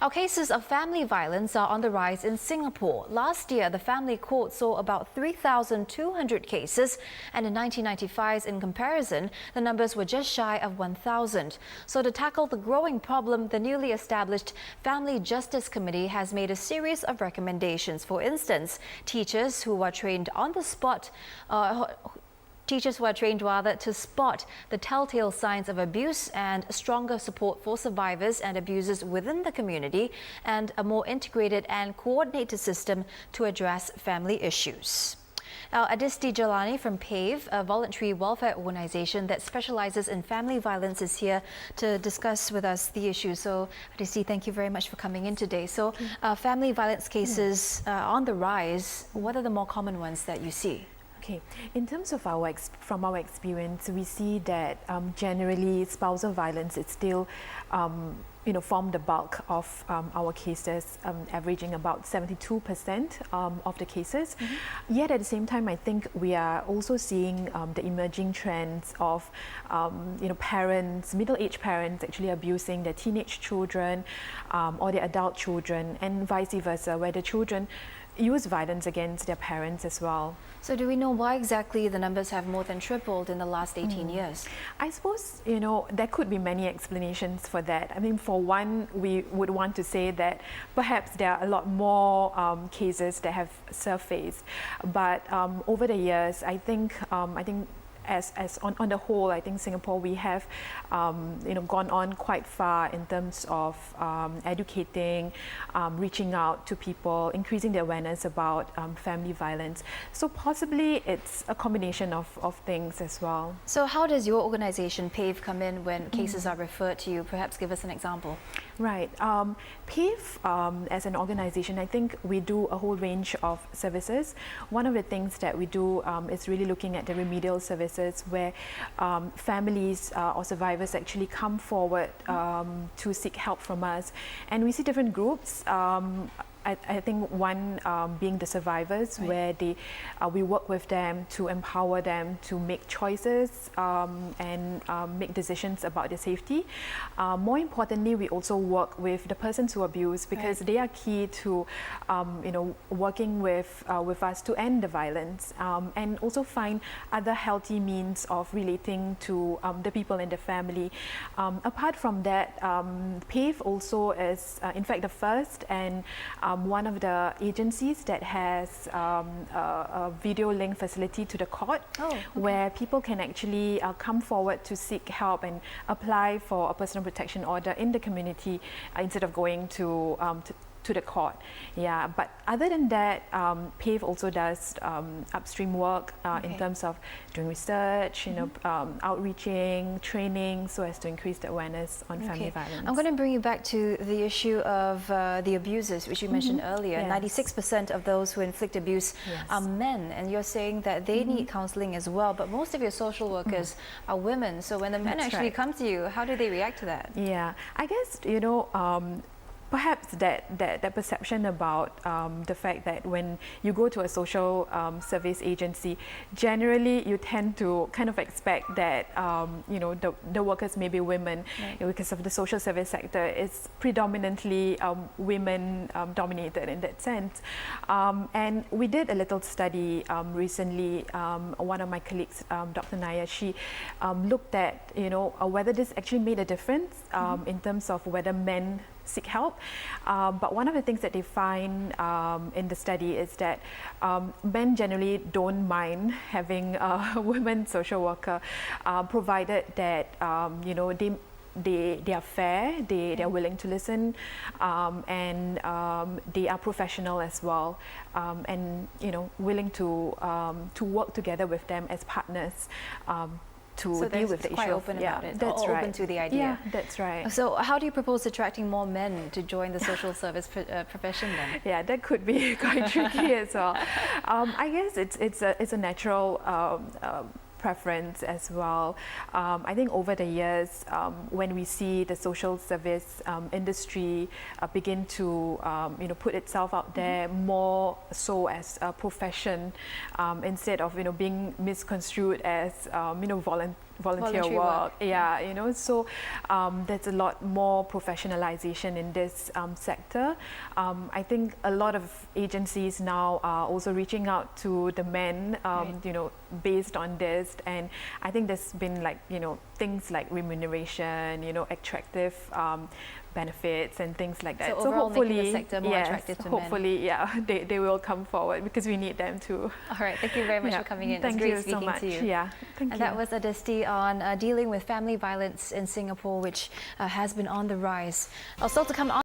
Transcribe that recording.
Our cases of family violence are on the rise in Singapore. Last year, the family court saw about 3,200 cases, and in 1995's in comparison, the numbers were just shy of 1,000. So to tackle the growing problem, the newly established Family Justice Committee has made a series of recommendations. For instance, teachers who are trained on the spot to spot the telltale signs of abuse and stronger support for survivors and abusers within the community, and a more integrated and coordinated system to address family issues. Now, Adisti Jalani from PAVE, a voluntary welfare organization that specializes in family violence, is here to discuss with us the issue. So, Adisti, thank you very much for coming in today. So, family violence cases on the rise, what are the more common ones that you see? Okay, in terms of from our experience, we see that generally spousal violence is still, form the bulk of our cases, averaging about 72% of the cases. Yet at the same time, I think we are also seeing the emerging trends of, parents, middle-aged parents actually abusing their teenage children or their adult children, and vice versa, where the children use violence against their parents as well. So do we know why exactly the numbers have more than tripled in the last 18 years? I suppose, there could be many explanations for that. I mean, for one, we would want to say that perhaps there are a lot more cases that have surfaced. But over the years, I think as on the whole, I think Singapore, we have gone on quite far in terms of educating, reaching out to people, increasing the awareness about family violence. So possibly it's a combination of things as well. So how does your organization PAVE come in when cases are referred to you? Perhaps give us an example. Right. PAVE, as an organization, I think we do a whole range of services. One of the things that we do is really looking at the remedial services, where families or survivors actually come forward to seek help from us. And we see different groups. I think one being the survivors, right, where we work with them to empower them to make choices and make decisions about their safety. More importantly, we also work with the persons who abuse, because they are key to working with us to end the violence and also find other healthy means of relating to the people in the family. Apart from that, PAVE also is in fact the first and one of the agencies that has a video link facility to the court, where people can actually come forward to seek help and apply for a personal protection order in the community instead of going to the court. Yeah, but other than that, PAVE also does upstream work in terms of doing research, outreaching, training, so as to increase the awareness on family violence. I'm going to bring you back to the issue of the abusers, which you mentioned earlier. 96% of those who inflict abuse are men, and you're saying that they need counseling as well, but most of your social workers are women. So when the men actually come to you, how do they react to that? Yeah, I guess, perhaps that perception about the fact that when you go to a social service agency, generally you tend to kind of expect that the workers may be women, because of the social service sector is predominantly women dominated in that sense. And we did a little study recently. One of my colleagues, Dr. Naya, she looked at whether this actually made a difference in terms of whether men seek help. But one of the things that they find in the study is that men generally don't mind having a women social worker, provided that they are fair, they are willing to listen, and they are professional as well, and willing to work together with them as partners. To deal with the issue. Quite open about it. That's right. Open to the idea. Yeah, that's right. So how do you propose attracting more men to join the social service profession then? Yeah, that could be quite tricky as well. I guess it's a natural preference as well. I think over the years, when we see the social service industry begin to put itself out there more so as a profession, instead of being misconstrued as volunteer Voluntary work. Yeah, you know, so there's a lot more professionalization in this sector. I think a lot of agencies now are also reaching out to the men, you know, based on this. And I think there's been like, you know, things like remuneration, you know, attractive benefits and things like that. So overall making the sector more yes, attractive to men. hopefully, yeah, they will come forward because we need them too. All right, thank you very much for coming in. Thank it's great you speaking so much. to you. Yeah, thank And you. that was Adisti on dealing with family violence in Singapore, which has been on the rise. Also to come on.